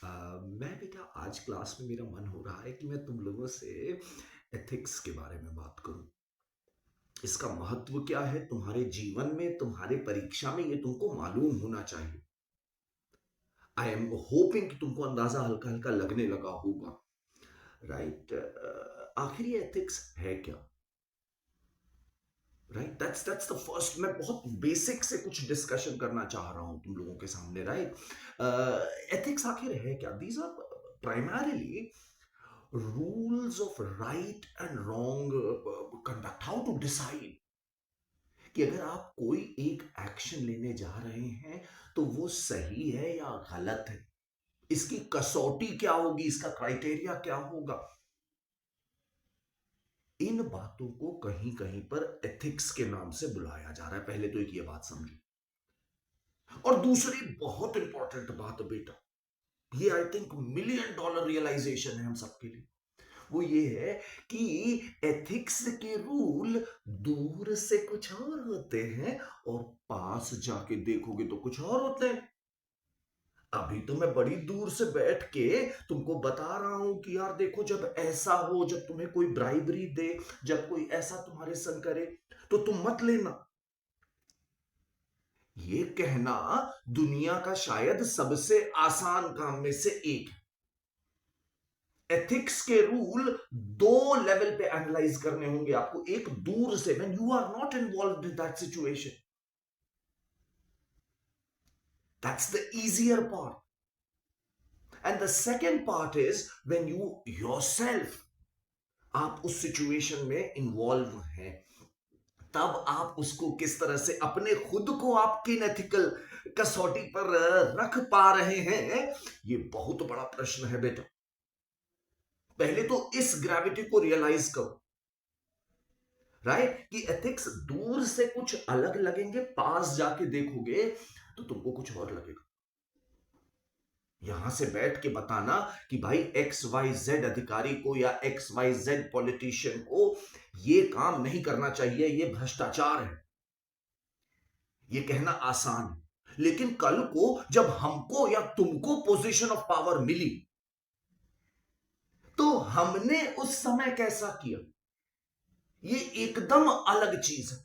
मैं बेटा आज क्लास में मेरा मन हो रहा है कि मैं तुम लोगों से एथिक्स के बारे में बात करूं। इसका महत्व क्या है तुम्हारे जीवन में, तुम्हारे परीक्षा में, ये तुमको मालूम होना चाहिए। आई एम होपिंग कि तुमको अंदाजा हल्का हल्का लगने लगा होगा। राइट। आखिर ये एथिक्स है क्या? Right, that's the first. मैं बहुत बेसिक से कुछ डिस्कशन करना चाह रहा हूं तुम लोगों के सामने। राइट। एथिक्स आखिर है क्या? These are primarily rules of right and wrong conduct. How to decide कि अगर आप कोई एक एक्शन लेने जा रहे हैं तो वो सही है या गलत है, इसकी कसौटी क्या होगी, इसका क्राइटेरिया क्या होगा। इन बातों को कहीं कहीं पर एथिक्स के नाम से बुलाया जा रहा है। पहले तो एक ये बात समझो। और दूसरी बहुत इंपॉर्टेंट बात बेटा, ये I think million dollar realization है हम सबके लिए। वो ये है कि एथिक्स के रूल दूर से कुछ और होते हैं और पास जाके देखोगे तो कुछ और होते हैं। अभी तो मैं बड़ी दूर से बैठ के तुमको बता रहा हूं कि यार देखो, जब ऐसा हो, जब तुम्हें कोई ब्राइबरी दे, जब कोई ऐसा तुम्हारे संग करे तो तुम मत लेना। ये कहना दुनिया का शायद सबसे आसान काम में से एक है। एथिक्स के रूल दो लेवल पे एनालाइज करने होंगे आपको। एक दूर से, when you are not involve in that situation, that's the easier part. And the second part is when you yourself, आप उस सिचुएशन में इन्वॉल्व हैं, तब आप उसको किस तरह से अपने खुद को आप किन एथिकल कसौटी पर रख पा रहे हैं, ये बहुत बड़ा प्रश्न है बेटा। पहले तो इस ग्रेविटी को रियलाइज करो। राइट, कि एथिक्स दूर से कुछ अलग लगेंगे, पास जाके देखोगे तो तुमको कुछ और लगेगा। यहां से बैठ के बताना कि भाई एक्स वाई जेड अधिकारी को या एक्स वाई जेड पॉलिटिशियन को ये काम नहीं करना चाहिए, ये भ्रष्टाचार है, ये कहना आसान है। लेकिन कल को जब हमको या तुमको पोजीशन ऑफ पावर मिली तो हमने उस समय कैसा किया, ये एकदम अलग चीज है।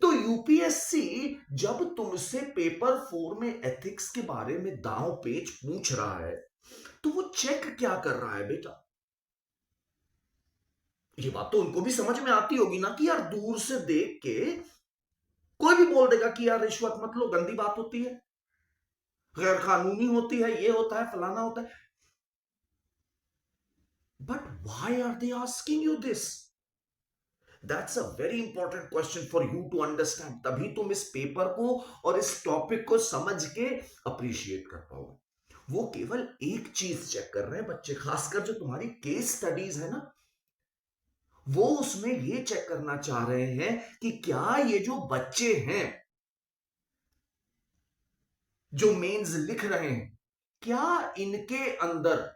तो यूपीएससी जब तुमसे पेपर 4 में एथिक्स के बारे में दांव पेच पूछ रहा है तो वो चेक क्या कर रहा है बेटा? ये बात तो उनको भी समझ में आती होगी ना कि यार दूर से देख के कोई भी बोल देगा कि यार रिश्वत मत लो, गंदी बात होती है, गैर कानूनी होती है, ये होता है, फलाना होता है। But why are they asking you this? That's a very important question for you to understand. तभी तुम इस पेपर को और इस टॉपिक को समझ के अप्रिशिएट कर पाओगे। वो केवल एक चीज चेक कर रहे हैं बच्चे, खासकर जो तुम्हारी केस स्टडीज है ना, वो उसमें ये चेक करना चाह रहे हैं कि क्या ये जो बच्चे हैं जो मेंस लिख रहे हैं, क्या इनके अंदर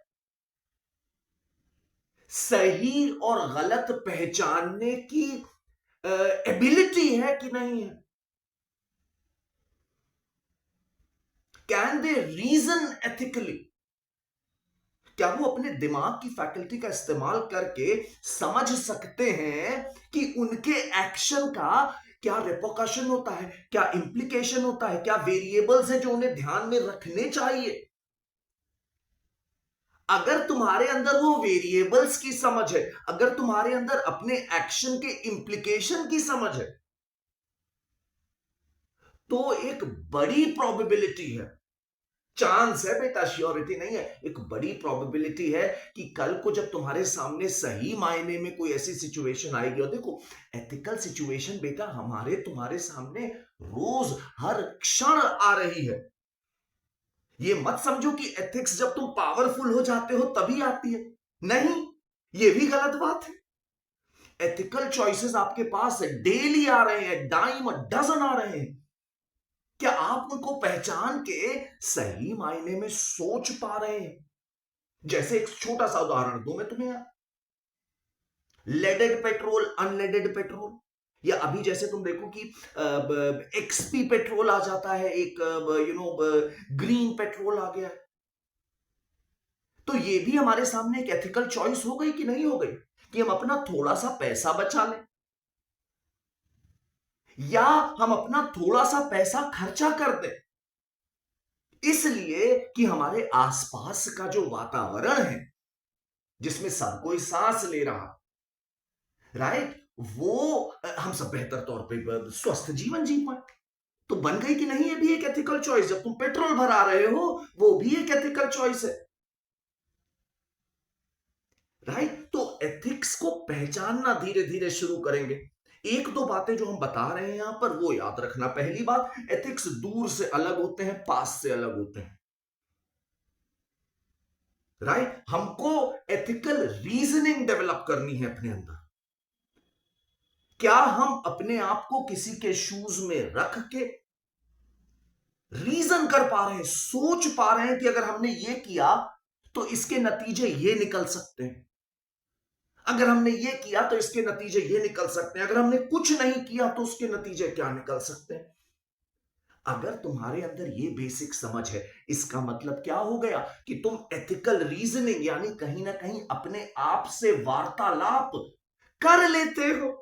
सही और गलत पहचानने की एबिलिटी है कि नहीं है। Can they reason ethically? क्या वो अपने दिमाग की फैकल्टी का इस्तेमाल करके समझ सकते हैं कि उनके एक्शन का क्या रिपोकशन होता है, क्या इंप्लीकेशन होता है, क्या वेरिएबल्स है जो उन्हें ध्यान में रखने चाहिए। अगर तुम्हारे अंदर वो वेरिएबल्स की समझ है, अगर तुम्हारे अंदर अपने एक्शन के इंप्लीकेशन की समझ है, तो एक बड़ी प्रोबेबिलिटी है, चांस है बेटा, श्योरिटी नहीं है, एक बड़ी प्रोबेबिलिटी है कि कल को जब तुम्हारे सामने सही मायने में कोई ऐसी सिचुएशन आएगी। और देखो, एथिकल सिचुएशन बेटा हमारे तुम्हारे सामने रोज हर क्षण आ रही है। ये मत समझो कि एथिक्स जब तुम पावरफुल हो जाते हो तभी आती है, नहीं, ये भी गलत बात है। एथिकल चॉइसेस आपके पास डेली आ रहे हैं, डाइम डजन आ रहे हैं। क्या आप उनको पहचान के सही मायने में सोच पा रहे हैं? जैसे एक छोटा सा उदाहरण दूं मैं तुम्हें, लेडेड पेट्रोल, अनलेडेड पेट्रोल। या अभी जैसे तुम देखो कि एक्सपी पेट्रोल आ जाता है, एक ग्रीन पेट्रोल आ गया है, तो ये भी हमारे सामने एक एथिकल चॉइस हो गई कि नहीं हो गई, कि हम अपना थोड़ा सा पैसा बचा लें या हम अपना थोड़ा सा पैसा खर्चा कर दें, इसलिए कि हमारे आसपास का जो वातावरण है जिसमें सब कोई सांस ले रहा, राइट, वो हम सब बेहतर तौर पे स्वस्थ जीवन जी पाए। तो बन गई कि नहीं ये भी एक एथिकल चॉइस, जब तुम पेट्रोल भरा रहे हो वो भी एक एथिकल चॉइस है, राइट। तो एथिक्स को पहचानना धीरे धीरे शुरू करेंगे। एक दो बातें जो हम बता रहे हैं यहां पर वो याद रखना। पहली बात, एथिक्स दूर से अलग होते हैं, पास से अलग होते हैं, राइट। हमको एथिकल रीजनिंग डेवलप करनी है अपने अंदर। क्या हम अपने आप को किसी के शूज में रख के रीजन कर पा रहे हैं, सोच पा रहे हैं कि अगर हमने ये किया तो इसके नतीजे ये निकल सकते हैं, अगर हमने ये किया तो इसके नतीजे ये निकल सकते हैं, अगर हमने कुछ नहीं किया तो उसके नतीजे क्या निकल सकते हैं। अगर तुम्हारे अंदर ये बेसिक समझ है, इसका मतलब क्या हो गया कि तुम एथिकल रीजनिंग यानी कहीं ना कहीं अपने आप से वार्तालाप कर लेते हो,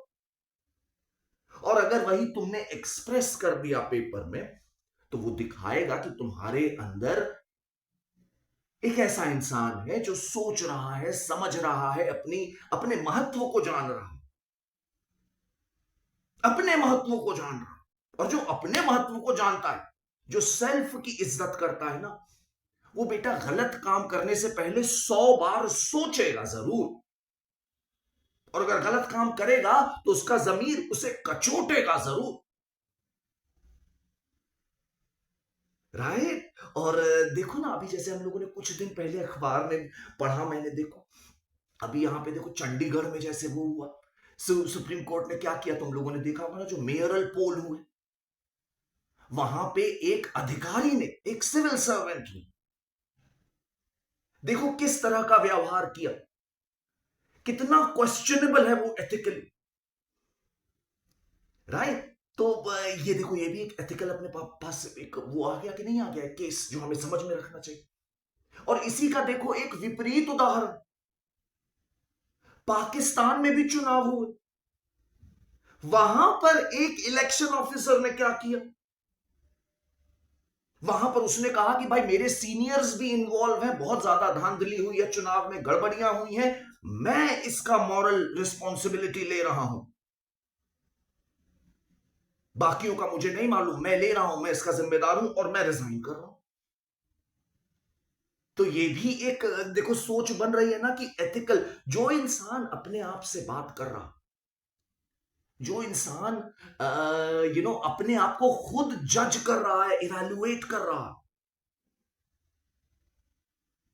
और अगर वही तुमने एक्सप्रेस कर दिया पेपर में तो वो दिखाएगा कि तुम्हारे अंदर एक ऐसा इंसान है जो सोच रहा है, समझ रहा है, अपने महत्व को जान रहा है, अपने महत्व को जान रहा है। और जो अपने महत्व को जानता है, जो सेल्फ की इज्जत करता है ना, वो बेटा गलत काम करने से पहले 100 बार सोचेगा जरूर, और अगर गलत काम करेगा तो उसका जमीर उसे कचोटेगा जरूर, राइट। और देखो ना, अभी जैसे हम लोगों ने कुछ दिन पहले अखबार में पढ़ा, मैंने देखो अभी यहां पे देखो चंडीगढ़ में जैसे वो हुआ, सुप्रीम कोर्ट ने क्या किया, तुम लोगों ने देखा होगा ना, जो मेयरल पोल हुए, वहां पे एक अधिकारी ने, एक सिविल सर्वेंट ने, देखो किस तरह का व्यवहार किया, कितना क्वेश्चनेबल है वो एथिकली, राइट। तो ये देखो, ये भी एक एथिकल अपने पास एक वो आ गया कि नहीं आ गया, केस जो हमें समझ में रखना चाहिए। और इसी का देखो एक विपरीत उदाहरण, पाकिस्तान में भी चुनाव हुए, वहां पर एक इलेक्शन ऑफिसर ने क्या किया, वहां पर उसने कहा कि भाई मेरे सीनियर्स भी इन्वॉल्व हैं, बहुत ज्यादा धांधली हुई है, चुनाव में गड़बड़ियां हुई हैं, मैं इसका मॉरल रिस्पॉन्सिबिलिटी ले रहा हूं, बाकियों का मुझे नहीं मालूम, मैं ले रहा हूं, मैं इसका जिम्मेदार हूं और मैं रिजाइन कर रहा हूं। तो ये भी एक देखो सोच बन रही है ना कि एथिकल, जो इंसान अपने आप से बात कर रहा, जो इंसान अपने आप को खुद जज कर रहा है, इवैल्यूएट कर रहा,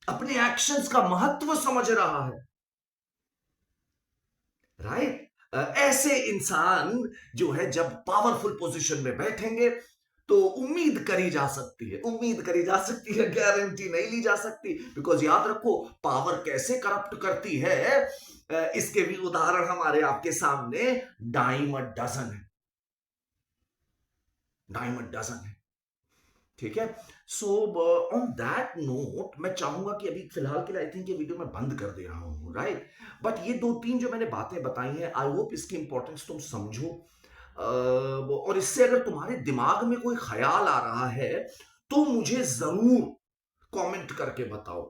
अपने एक्शंस का महत्व समझ रहा है, राइट। ऐसे इंसान जो है जब पावरफुल पोजीशन में बैठेंगे तो उम्मीद करी जा सकती है, उम्मीद करी जा सकती है, गारंटी नहीं ली जा सकती, बिकॉज याद रखो पावर कैसे करप्ट करती है, इसके भी उदाहरण हमारे आपके सामने डाइम अ डजन है, डाइम अ डजन है, ठीक है। सो ऑन दैट नोट मैं चाहूंगा कि अभी फिलहाल के लिए आई थिंक ये वीडियो मैं बंद कर दे रहा हूं, राइट। बट ये दो तीन जो मैंने बातें बताई हैं, आई होप इसकी इंपॉर्टेंस तुम समझो, और इससे अगर तुम्हारे दिमाग में कोई ख्याल आ रहा है तो मुझे जरूर कमेंट करके बताओ,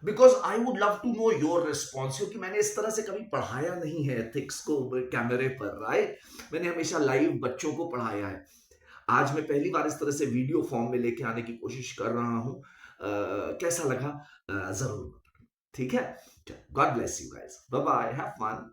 because I would love to know your response, क्योंकि मैंने इस तरह से कभी पढ़ाया नहीं है एथिक्स को कैमरे पर, राइट। मैंने हमेशा लाइव बच्चों को पढ़ाया है, आज मैं पहली बार इस तरह से वीडियो फॉर्म में लेके आने की कोशिश कर रहा हूं। कैसा लगा जरूर, ठीक है। God bless you guys, bye bye, have fun.